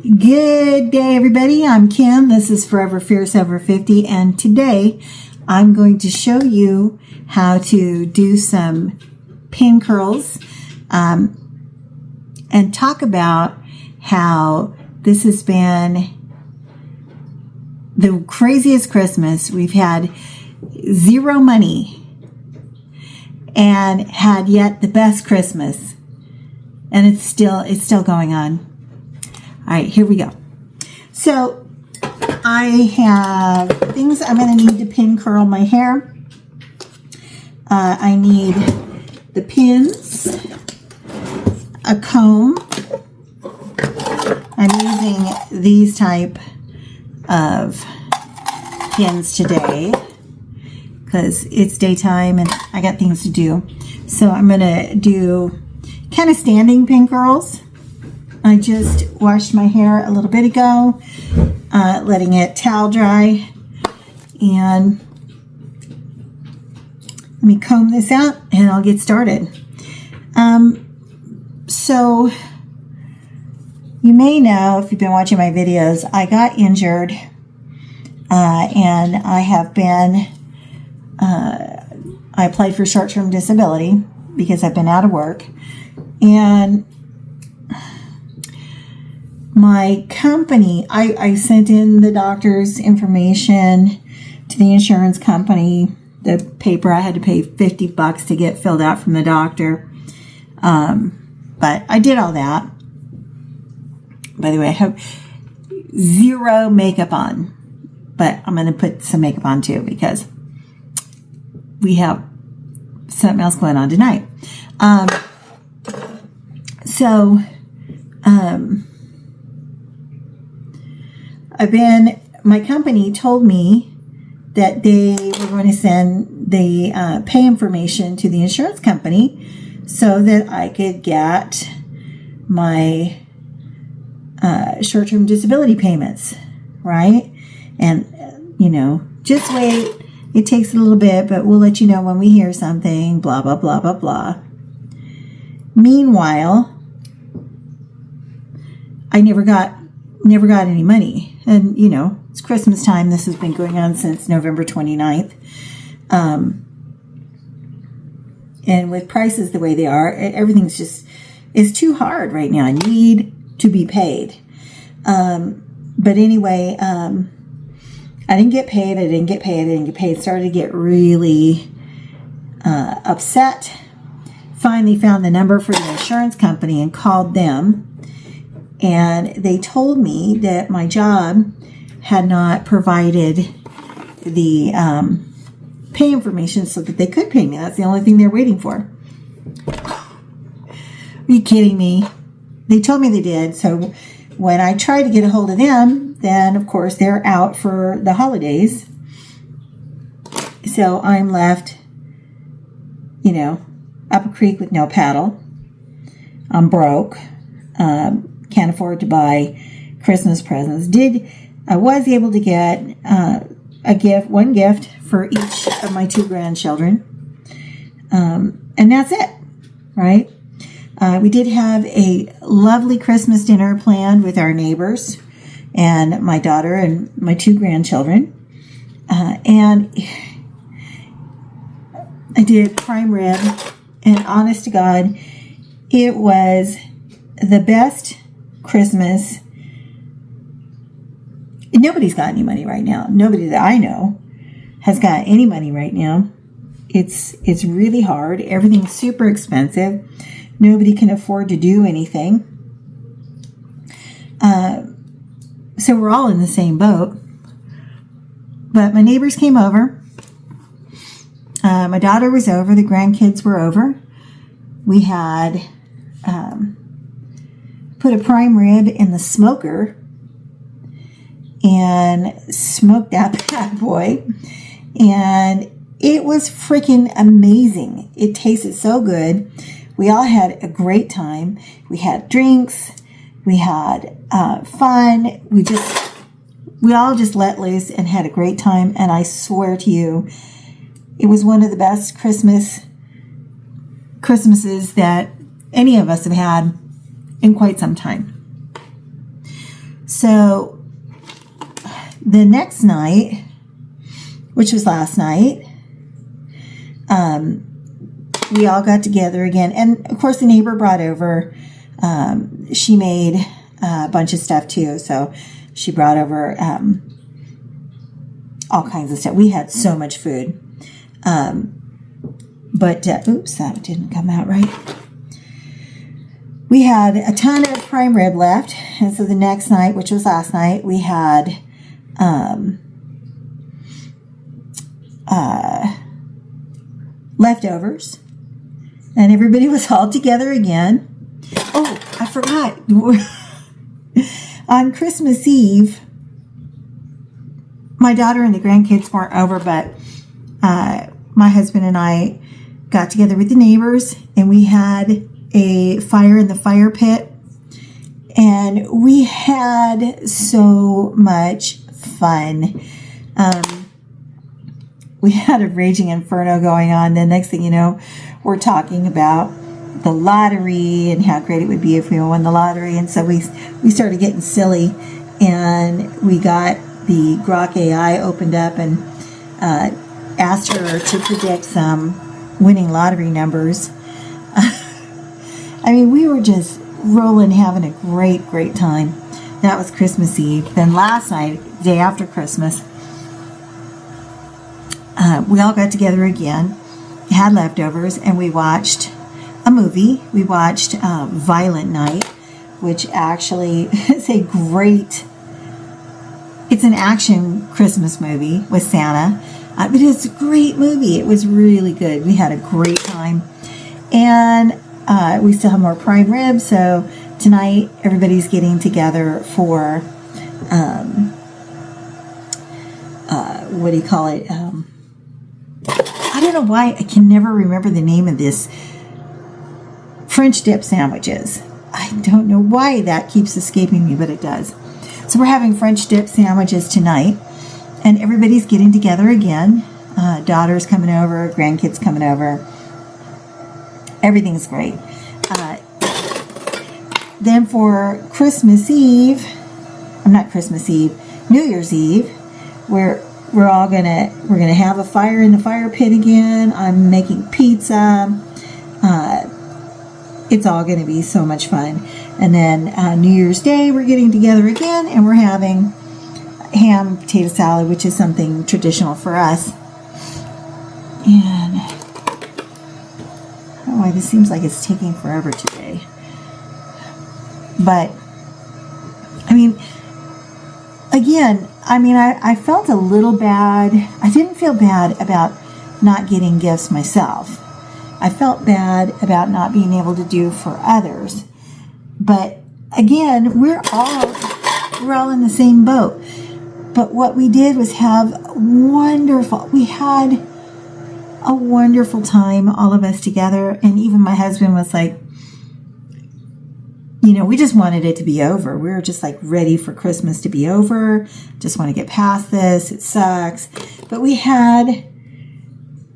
Good day, everybody. I'm Kim. This is Forever Fierce Over 50, and today I'm going to show you how to do some pin curls and talk about how this has been the craziest Christmas. We've had zero money and had yet the best Christmas, and it's still going on. All right, here we go. So I have things I'm going to need to pin curl my hair. I need the pins, a comb. I'm using these type of pins today because it's daytime and I got things to do. So I'm going to do kind of standing pin curls. I just washed my hair a little bit ago, letting it towel dry, and let me comb this out and I'll get started. So you may know, if you've been watching my videos, I got injured and I have been, I applied for short-term disability because I've been out of work, and my company, I sent in the doctor's information to the insurance company, the paper I had to pay $50 to get filled out from the doctor. But I did all that. By the way, I have zero makeup on, but I'm going to put some makeup on too because we have something else going on tonight. My company told me that they were going to send the pay information to the insurance company so that I could get my short-term disability payments, right? And, just wait. It takes a little bit, but we'll let you know when we hear something, blah, blah, blah, blah, blah. Meanwhile, I never got any money. And, it's Christmas time. This has been going on since November 29th. And with prices the way they are, everything's it's too hard right now. I need to be paid. But anyway, I didn't get paid. Started to get really upset. Finally found the number for the insurance company and called them. And they told me that my job had not provided the pay information so that they could pay me. That's the only thing they're waiting for. Are you kidding me? They told me they did. So when I tried to get a hold of them, then of course they're out for the holidays. So I'm left, up a creek with no paddle. I'm broke. Can't afford to buy Christmas presents. I was able to get one gift for each of my 2 grandchildren. And that's it, right? We did have a lovely Christmas dinner planned with our neighbors and my daughter and my 2 grandchildren. And I did prime rib, and honest to God, it was the best Christmas. Nobody's got any money right now. Nobody that I know has got any money right now. It's really hard. Everything's super expensive. Nobody can afford to do anything. So we're all in the same boat. But my neighbors came over. My daughter was over. The grandkids were over. We had put a prime rib in the smoker and smoked that bad boy. And it was freaking amazing. It tasted so good. We all had a great time. We had drinks. We had fun. We all just let loose and had a great time. And I swear to you, it was one of the best Christmases that any of us have had in quite some time. So the next night, which was last night, we all got together again. And of course, the neighbor brought over, she made a bunch of stuff too. So she brought over all kinds of stuff. We had so much food. But oops, that didn't come out right. We had a ton of prime rib left. And so the next night, which was last night, we had leftovers. And everybody was all together again. Oh, I forgot. On Christmas Eve, my daughter and the grandkids weren't over, but my husband and I got together with the neighbors, and we had a fire in the fire pit, and we had so much fun. We had a raging inferno going on. The next thing you know, we're talking about the lottery and how great it would be if we won the lottery. And so we started getting silly, and we got the Grok AI opened up and asked her to predict some winning lottery numbers. I mean, we were just rolling, having a great time. That was Christmas Eve. Then last night, day after Christmas, we all got together again, had leftovers, and we watched a movie. We watched Violent Night, which actually is it's an action Christmas movie with Santa. But it's a great movie. It was really good. We had a great time. And we still have more prime rib. So tonight, everybody's getting together for, what do you call it? I don't know why I can never remember the name of this. French dip sandwiches. I don't know why that keeps escaping me, but it does. So we're having French dip sandwiches tonight, and everybody's getting together again. Daughter's coming over, grandkids coming over. Everything's great. Then for Christmas Eve, New Year's Eve, we're gonna have a fire in the fire pit again. I'm making pizza. It's all going to be so much fun. And then New Year's Day, we're getting together again, and we're having ham potato salad, which is something traditional for us. And I don't know why this seems like it's taking forever today. But, I mean, again, I felt a little bad. I didn't feel bad about not getting gifts myself. I felt bad about not being able to do for others. But again, we're all in the same boat. But what we did was we had a wonderful time, all of us together. And even my husband was like, we just wanted it to be over. We were just like ready for Christmas to be over. Just want to get past this. It sucks. But we had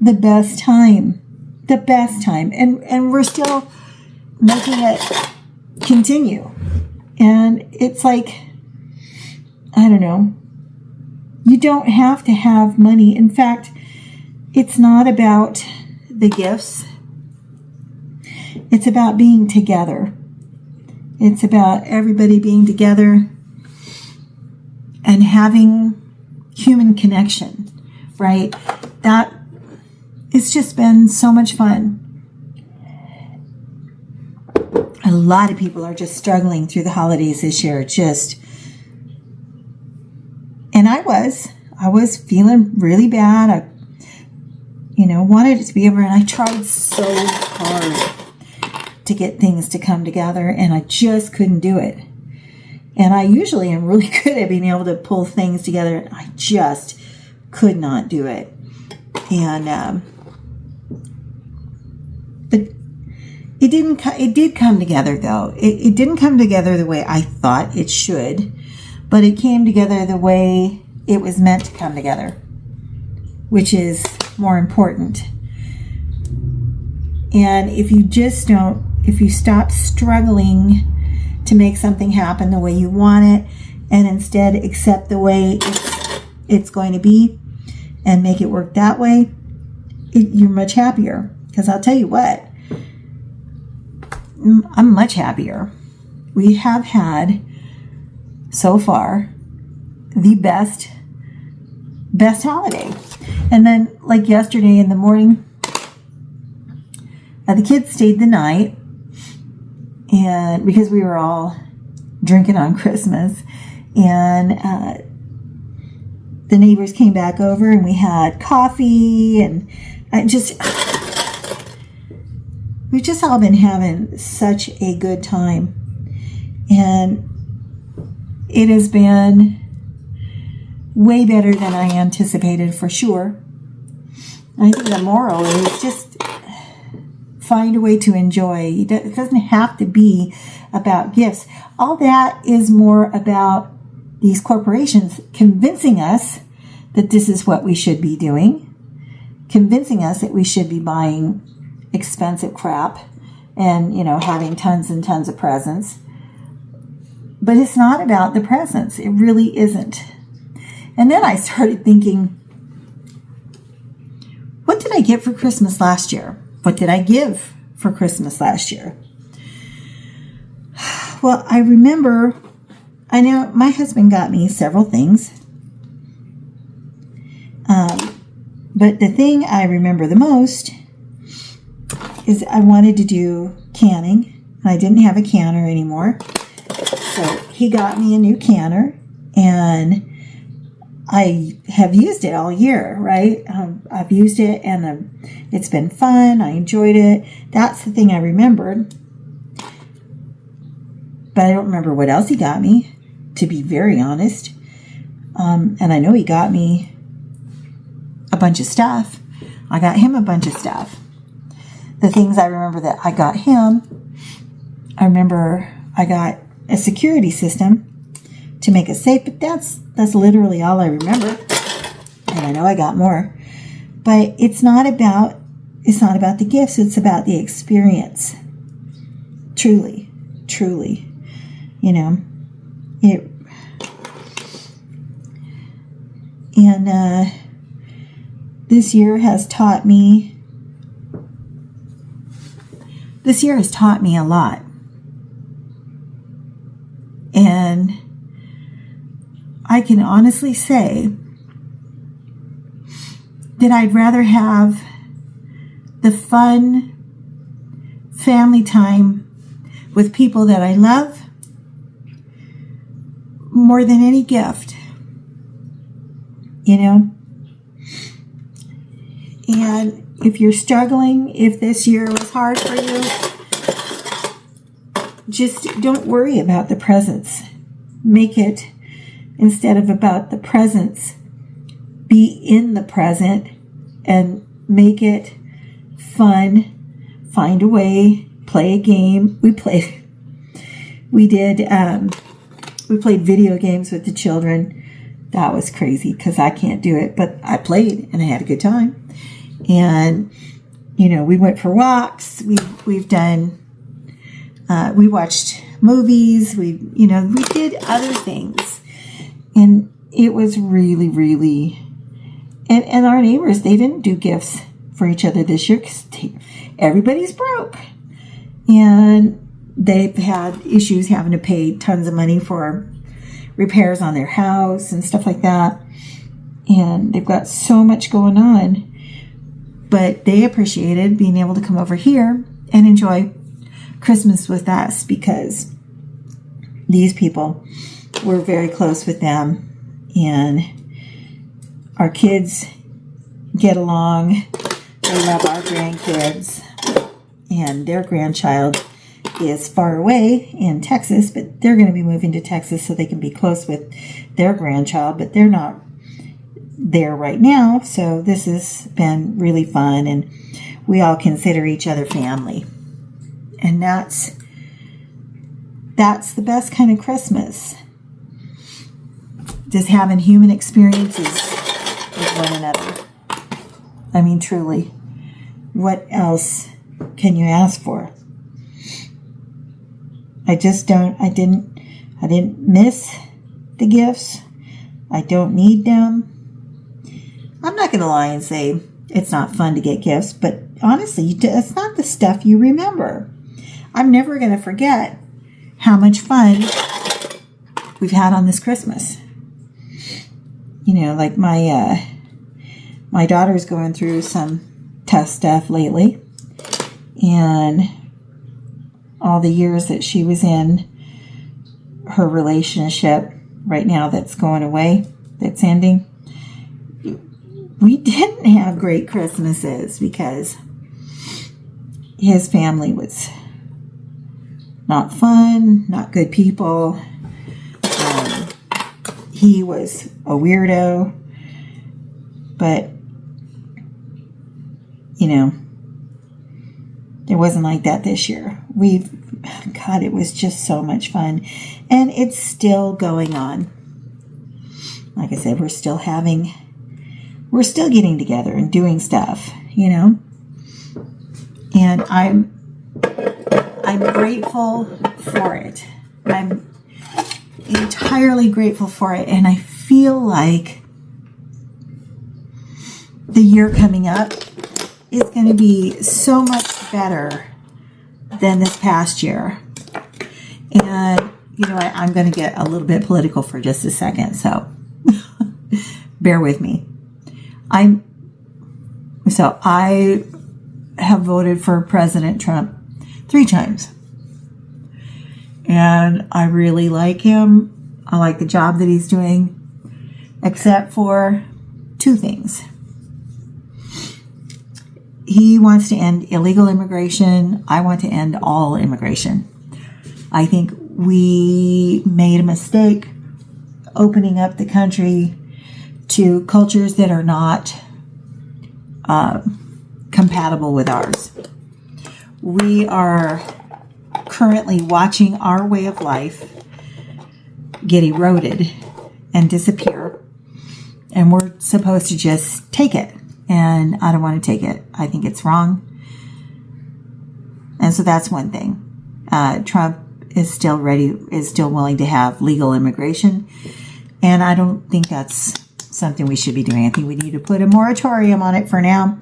the best time. And we're still making it continue. And it's like, I don't know. You don't have to have money. In fact, it's not about the gifts. It's about being together. It's about everybody being together and having human connection, right? It's just been so much fun. A lot of people are just struggling through the holidays this year. And I was feeling really bad. I, wanted it to be over, and I tried so hard to get things to come together, and I just couldn't do it. And I usually am really good at being able to pull things together, and I just could not do it. And but it did come together, though. It didn't come together the way I thought it should, but it came together the way it was meant to come together, which is more important. And if you stop struggling to make something happen the way you want it, and instead accept the way it's going to be and make it work that way, you're much happier. Because I'll tell you what, I'm much happier. We have had, so far, the best holiday. And then, like yesterday in the morning, the kids stayed the night, and because we were all drinking on Christmas, and the neighbors came back over, and we had coffee, and we've just all been having such a good time, and it has been way better than I anticipated, for sure. I think the moral is just find a way to enjoy. It doesn't have to be about gifts. All that is more about these corporations convincing us that this is what we should be doing, convincing us that we should be buying expensive crap and, having tons and tons of presents. But it's not about the presents. It really isn't. And then I started thinking, what did I get for Christmas last year? What did I give for Christmas last year? Well, I know my husband got me several things. But the thing I remember the most is I wanted to do canning. I didn't have a canner anymore. So he got me a new canner, and I have used it all year, right? I've used it, and it's been fun. I enjoyed it. That's the thing I remembered. But I don't remember what else he got me, to be very honest. And I know he got me a bunch of stuff. I got him a bunch of stuff. The things I remember that I got him, I remember I got a security system to make it safe, but that's literally all I remember. And I know I got more. But it's not about the gifts, it's about the experience. Truly. This year has taught me a lot. And I can honestly say that I'd rather have the fun family time with people that I love more than any gift, And if you're struggling, if this year was hard for you, just don't worry about the presents. Make it, instead of about the presents, be in the present and make it fun. Find a way, play a game. We played video games with the children. That was crazy because I can't do it, but I played and I had a good time. And, we went for walks. We watched movies. We did other things. And it was really, really, and our neighbors, they didn't do gifts for each other this year because everybody's broke. And they've had issues having to pay tons of money for repairs on their house and stuff like that. And they've got so much going on. But they appreciated being able to come over here and enjoy Christmas with us because these people, we're very close with them. And our kids get along. They love our grandkids. And their grandchild is far away in Texas, but they're going to be moving to Texas so they can be close with their grandchild, but they're not there right now. So this has been really fun, and we all consider each other family. And that's the best kind of Christmas. Just having human experiences with one another. I mean, truly, what else can you ask for? I didn't miss the gifts. I don't need them. I'm not going to lie and say it's not fun to get gifts, but honestly, it's not the stuff you remember. I'm never going to forget how much fun we've had on this Christmas. You know, like my daughter's going through some tough stuff lately, and all the years that she was in her relationship right now that's going away, that's ending, we didn't have great Christmases because his family was not fun, not good people. He was a weirdo, but, you know, it wasn't like that this year. God, it was just so much fun. And it's still going on. Like I said, we're still getting together and doing stuff, you know. And I'm grateful for it. I'm entirely grateful for it. And I feel like the year coming up is going to be so much better than this past year. And, you know, I'm going to get a little bit political for just a second, so bear with me. I have voted for President Trump 3 times. And I really like him. I like the job that he's doing, except for 2 things. He wants to end illegal immigration. I want to end all immigration. I think we made a mistake opening up the country to cultures that are not compatible with ours. We are currently watching our way of life get eroded and disappear, and we're supposed to just take it. And I don't want to take it. I think it's wrong. And so that's one thing. Trump is still willing to have legal immigration. And I don't think that's something we should be doing. I think we need to put a moratorium on it for now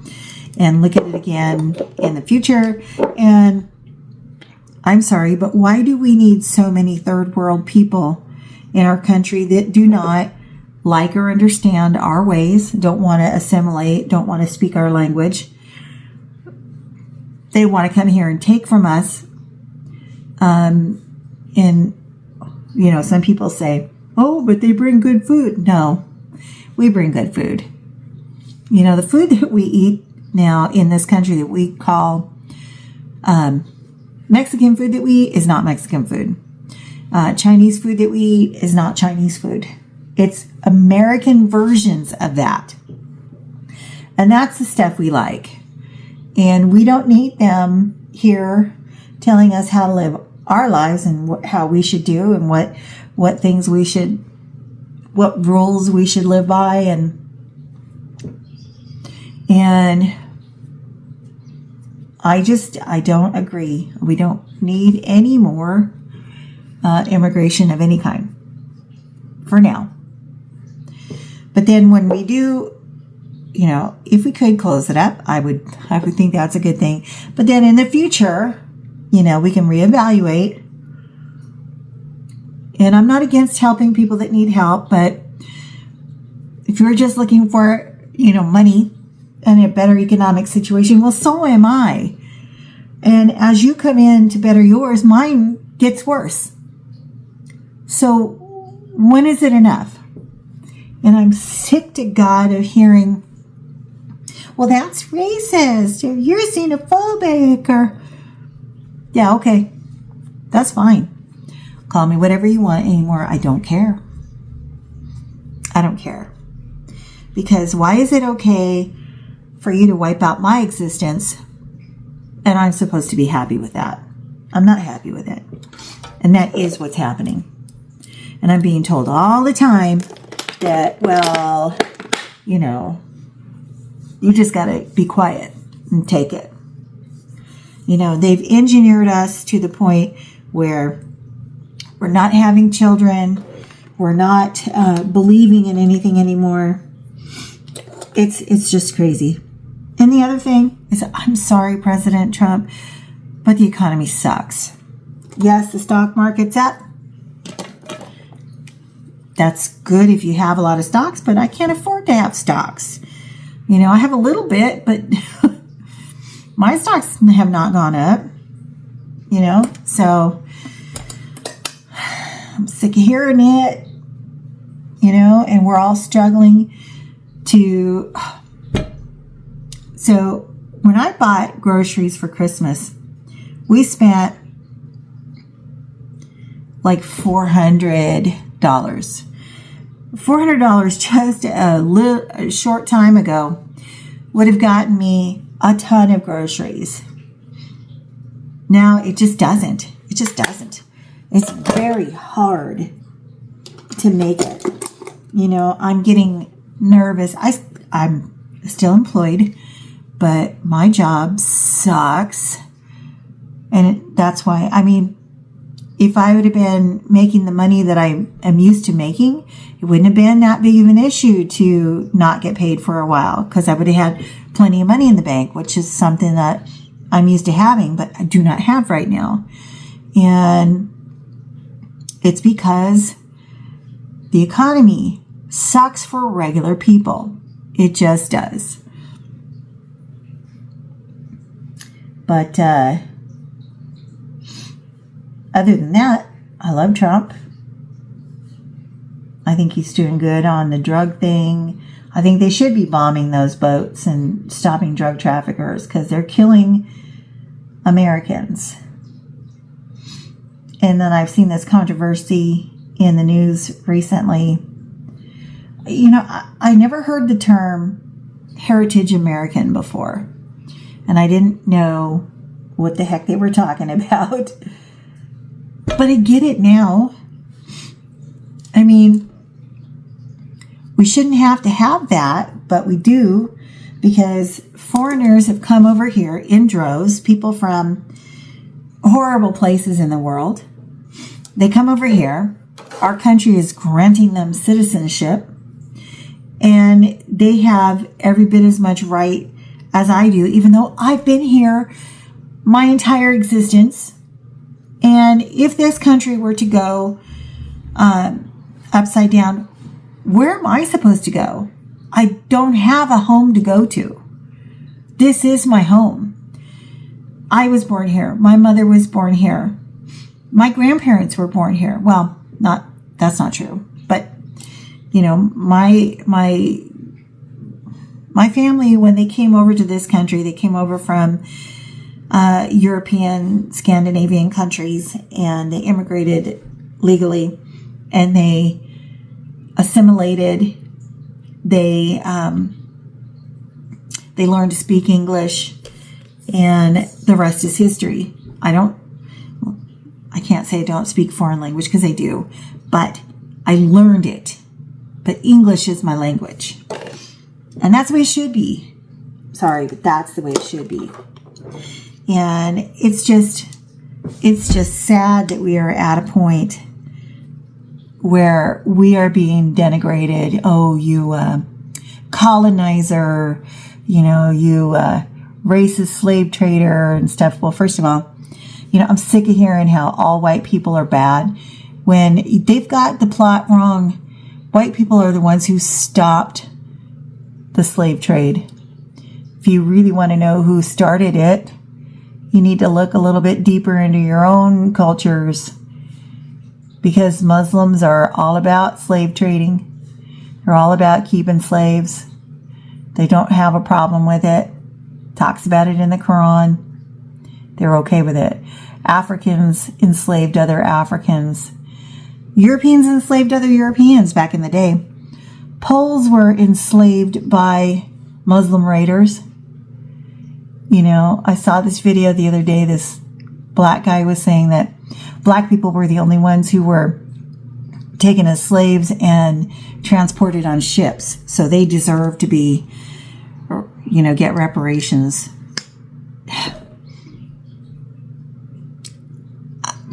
and look at it again in the future. And I'm sorry, but why do we need so many third world people in our country that do not like or understand our ways, don't want to assimilate, don't want to speak our language? They want to come here and take from us. And, you know, some people say, oh, but they bring good food. No, we bring good food. You know, the food that we eat now in this country that we call Mexican food that we eat is not Mexican food. Chinese food that we eat is not Chinese food. It's American versions of that. And that's the stuff we like. And we don't need them here telling us how to live our lives and how we should do and what things we should, what rules we should live by. And I don't agree. We don't need any more immigration of any kind for now. But then when we do, you know, if we could close it up, I would think that's a good thing. But then in the future, you know, we can reevaluate. And I'm not against helping people that need help, but if you're just looking for, you know, money and a better economic situation, well, so am I. And as you come in to better yours, mine gets worse. So when is it enough? And I'm sick to God of hearing, well, that's racist, or you're xenophobic, or, yeah, okay, that's fine. Call me whatever you want anymore. I don't care. I don't care. Because why is it okay for you to wipe out my existence and I'm supposed to be happy with that? I'm not happy with it. And that is what's happening. And I'm being told all the time that, well, you know, you just got to be quiet and take it. You know, they've engineered us to the point where we're not having children. We're not believing in anything anymore. It's just crazy. And the other thing is, I'm sorry, President Trump, but the economy sucks. Yes, the stock market's up. That's good if you have a lot of stocks, but I can't afford to have stocks. You know, I have a little bit, but my stocks have not gone up. You know, so I'm sick of hearing it. You know, and we're all struggling to. So when I bought groceries for Christmas, we spent like $400. $400 just a short time ago would have gotten me a ton of groceries. Now it just doesn't. It just doesn't. It's very hard to make it. You know, I'm getting nervous. I'm still employed, but my job sucks. And that's why, I mean, if I would have been making the money that I am used to making, it wouldn't have been that big of an issue to not get paid for a while, because I would have had plenty of money in the bank, which is something that I'm used to having, but I do not have right now. And it's because the economy sucks for regular people. It just does. But other than that, I love Trump. I think he's doing good on the drug thing. I think they should be bombing those boats and stopping drug traffickers, because they're killing Americans. And then I've seen this controversy in the news recently. You know, I never heard the term Heritage American before. And I didn't know what the heck they were talking about. But I get it now. I mean, we shouldn't have to have that, but we do, because foreigners have come over here in droves, people from horrible places in the world. They come over here. Our country is granting them citizenship, and they have every bit as much right as I do, even though I've been here my entire existence. And if this country were to go upside down, where am I supposed to go? I don't have a home to go to. This is my home. I was born here. My mother was born here. My grandparents were born here. Well, that's not true. But, you know, my family, when they came over to this country, they came over from European, Scandinavian countries, and they immigrated legally, and they assimilated. They learned to speak English, and the rest is history. I can't say I don't speak foreign language, because I do, but I learned it. But English is my language, and that's the way it should be. Sorry, but that's the way it should be. And it's just sad that we are at a point where we are being denigrated. Oh, you colonizer, you know, you racist slave trader and stuff. Well, first of all, you know, I'm sick of hearing how all white people are bad when they've got the plot wrong. White people are the ones who stopped the slave trade. If you really want to know who started it, you need to look a little bit deeper into your own cultures, because Muslims are all about slave trading. They're all about keeping slaves. They don't have a problem with it. Talks about it in the Quran. They're okay with it. Africans enslaved other Africans. Europeans enslaved other Europeans back in the day. Poles were enslaved by Muslim raiders. You know, I saw this video the other day. This black guy was saying that black people were the only ones who were taken as slaves and transported on ships. So they deserve to be, you know, get reparations.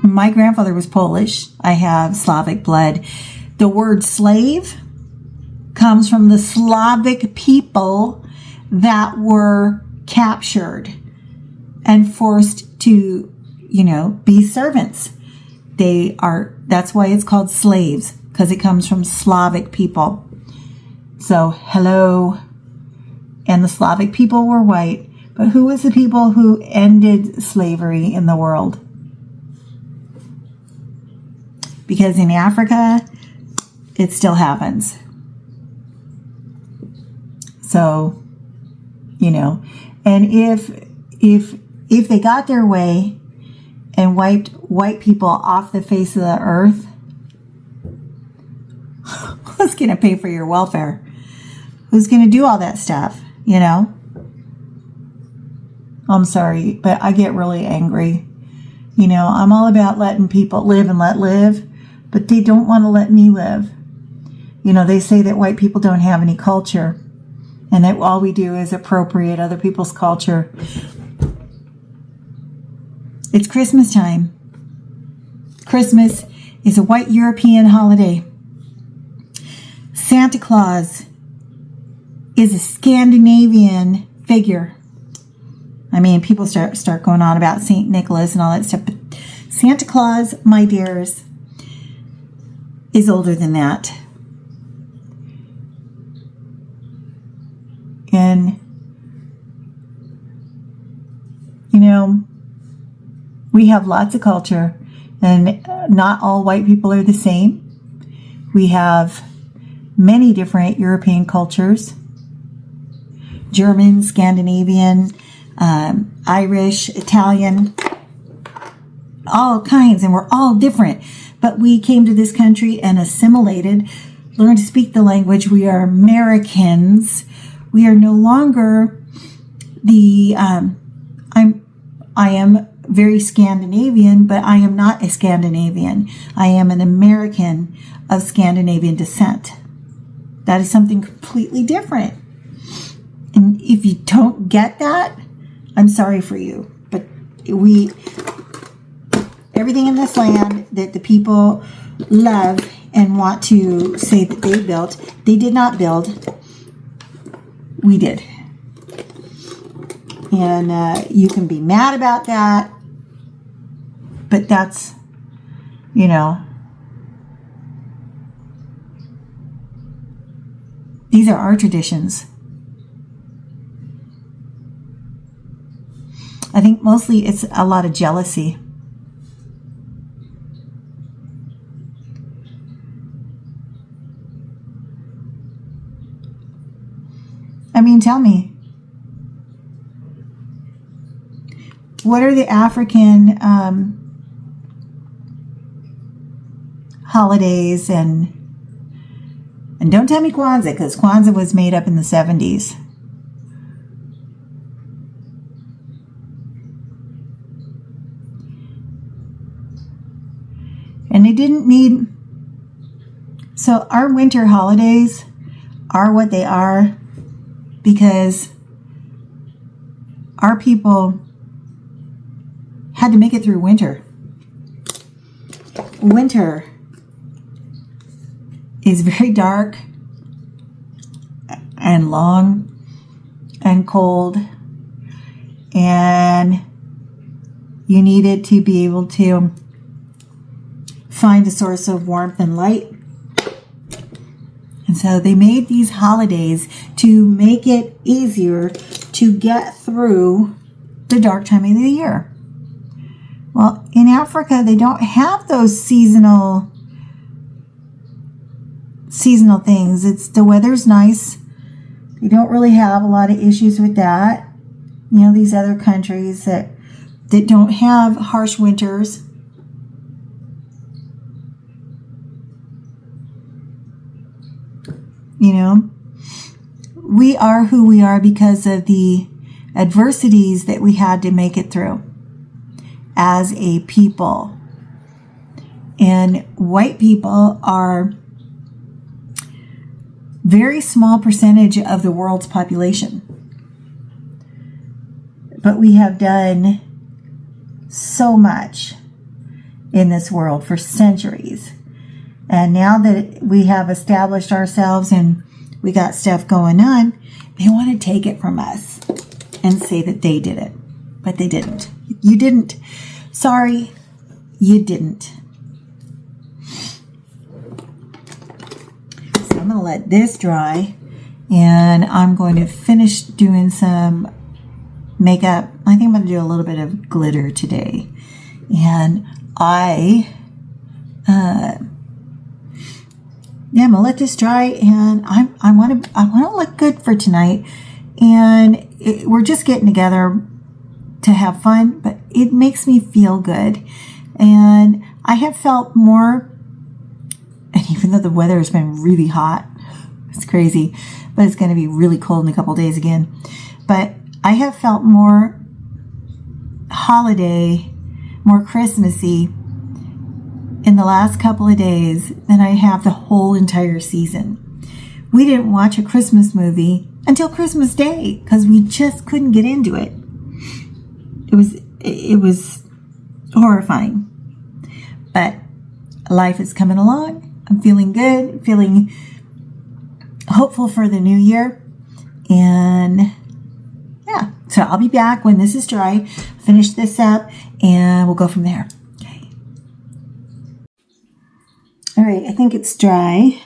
My grandfather was Polish. I have Slavic blood. The word slave comes from the Slavic people that were captured and forced to, be servants. That's why it's called slaves, because it comes from Slavic people. So, hello. And the Slavic people were white. But who was the people who ended slavery in the world? Because in Africa, it still happens. So, and if they got their way and wiped white people off the face of the earth, who's going to pay for your welfare? Who's going to do all that stuff, I'm sorry, but I get really angry. I'm all about letting people live and let live, but they don't want to let me live. They say that white people don't have any culture and that all we do is appropriate other people's culture. It's Christmas time. Christmas is a white European holiday. Santa Claus is a Scandinavian figure. I mean, people start going on about St. Nicholas and all that stuff, but Santa Claus, my dears, is older than that. And, we have lots of culture, and not all white people are the same. We have many different European cultures. German, Scandinavian, Irish, Italian, all kinds, and we're all different. But we came to this country and assimilated, learned to speak the language. We are Americans. We are no longer I am very Scandinavian, but I am not a Scandinavian. I am an American of Scandinavian descent. That is something completely different. And if you don't get that, I'm sorry for you. But everything in this land that the people love and want to say that they built, they did not build. We did. And you can be mad about that. But that's, these are our traditions. I think mostly it's a lot of jealousy. I mean, tell me, what are the African holidays? And don't tell me Kwanzaa, because Kwanzaa was made up in the 70s. And they didn't need... So our winter holidays are what they are because our people had to make it through winter. Winter is very dark and long and cold, and you needed to be able to find a source of warmth and light. And so they made these holidays to make it easier to get through the dark time of the year. Well, in Africa, they don't have those seasonal things. It's the weather's nice. They don't really have a lot of issues with that. These other countries that don't have harsh winters. We are who we are because of the adversities that we had to make it through as a people. And white people are very small percentage of the world's population. But we have done so much in this world for centuries. And now that we have established ourselves and we got stuff going on, they want to take it from us and say that they did it. But they didn't. You didn't. Sorry, you didn't. So I'm going to let this dry. And I'm going to finish doing some makeup. I think I'm going to do a little bit of glitter today. And I'm going to let this dry, and I want to look good for tonight. And we're just getting together to have fun, but it makes me feel good. And I have felt more, and even though the weather has been really hot, it's crazy, but it's going to be really cold in a couple days again. But I have felt more holiday, more Christmassy in the last couple of days than I have the whole entire season. We didn't watch a Christmas movie until Christmas Day because we just couldn't get into it. It was horrifying. But life is coming along. I'm feeling good, feeling hopeful for the new year. And yeah, so I'll be back when this is dry, finish this up, and we'll go from there. Okay. All right, I think it's dry.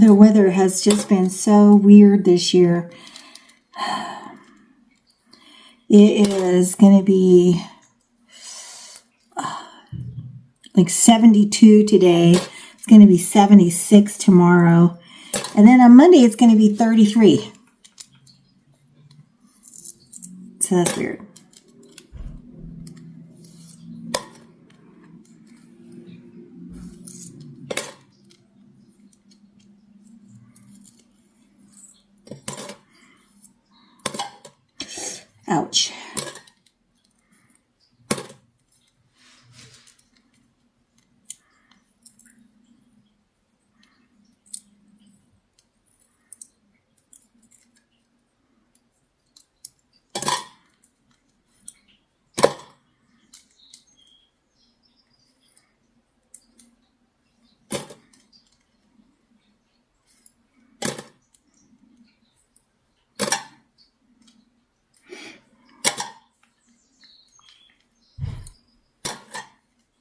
The weather has just been so weird this year. It is going to be like 72 today. It's going to be 76 tomorrow. And then on Monday, it's going to be 33. So that's weird. Ouch.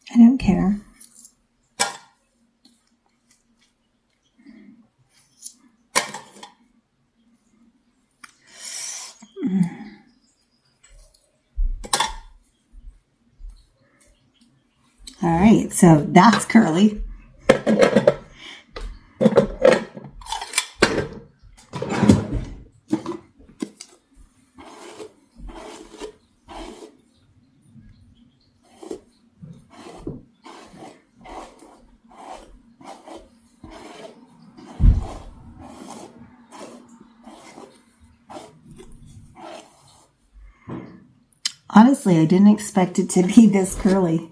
I don't care. All right, so that's curly. Honestly, I didn't expect it to be this curly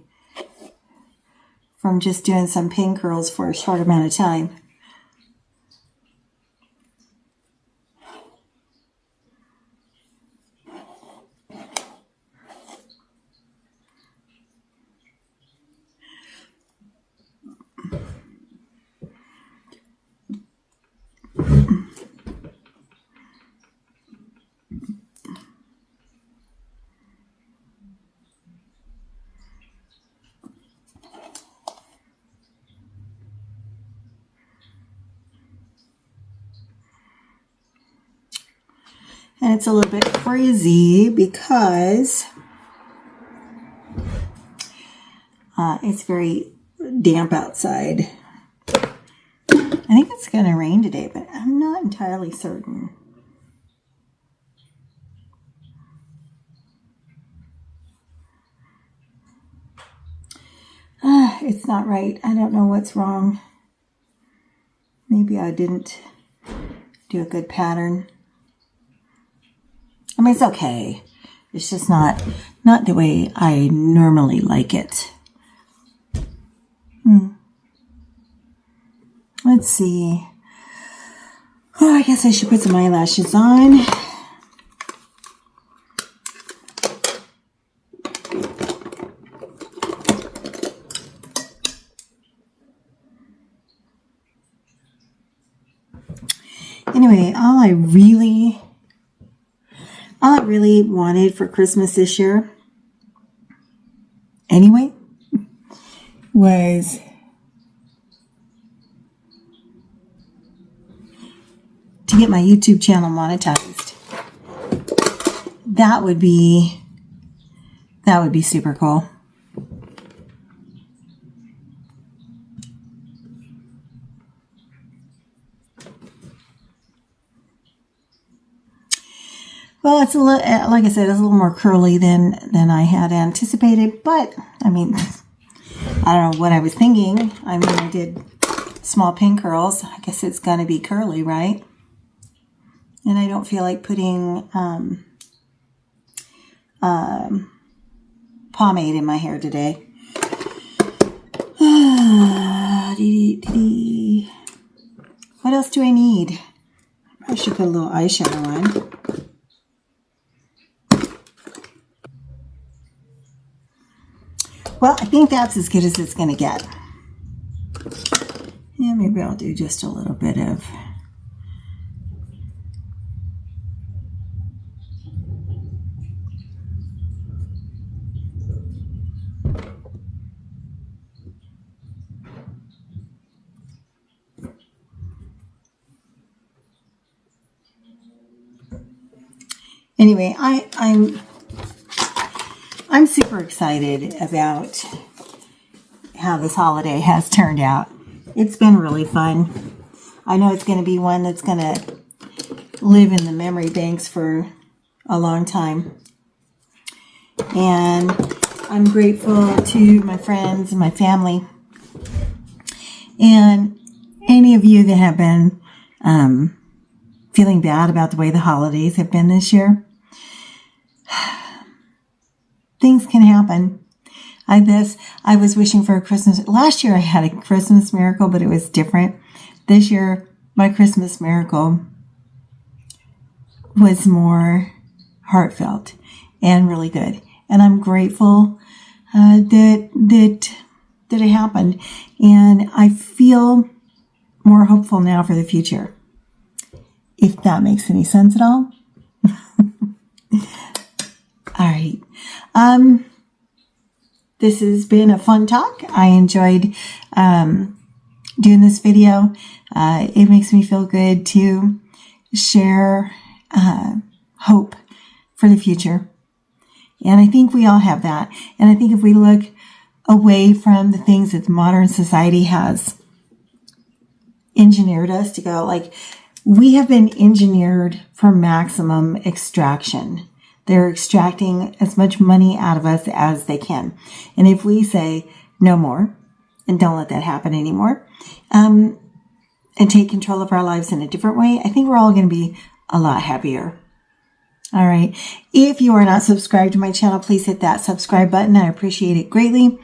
from just doing some pin curls for a short amount of time. And it's a little bit crazy because it's very damp outside. I think it's going to rain today, but I'm not entirely certain. It's not right. I don't know what's wrong. Maybe I didn't do a good pattern. I mean, it's okay. It's just not the way I normally like it. Let's see. Oh, I guess I should put some eyelashes on. anyway, all I really wanted for Christmas this year, anyway, was to get my YouTube channel monetized. That would be super cool. Well, it's a little, like I said, it's a little more curly than I had anticipated, but I mean, I don't know what I was thinking. I mean, I did small pin curls. I guess it's going to be curly, right? And I don't feel like putting pomade in my hair today. What else do I need? I should put a little eyeshadow on. Well, I think that's as good as it's going to get. Yeah, maybe I'll do just a little bit of... Anyway, I'm super excited about how this holiday has turned out. It's been really fun. I know it's going to be one that's going to live in the memory banks for a long time. And I'm grateful to my friends and my family and any of you that have been feeling bad about the way the holidays have been this year. Things can happen. I was wishing for a Christmas. Last year I had a Christmas miracle, but it was different. This year, my Christmas miracle was more heartfelt and really good. And I'm grateful that it happened. And I feel more hopeful now for the future. If that makes any sense at all. All right. This has been a fun talk. I enjoyed doing this video. It makes me feel good to share hope for the future. And I think we all have that. And I think if we look away from the things that modern society has engineered us to go, like, we have been engineered for maximum extraction. They're extracting as much money out of us as they can. And if we say no more and don't let that happen anymore, and take control of our lives in a different way, I think we're all going to be a lot happier. All right. If you are not subscribed to my channel, please hit that subscribe button. I appreciate it greatly.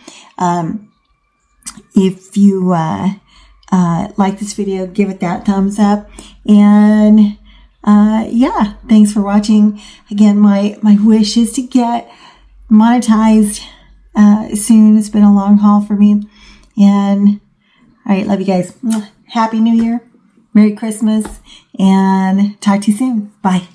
If you like this video, give it that thumbs up. And yeah, thanks for watching. Again, my wish is to get monetized soon. It's been a long haul for me. And all right, love you guys. Happy New Year. Merry Christmas. And talk to you soon. Bye.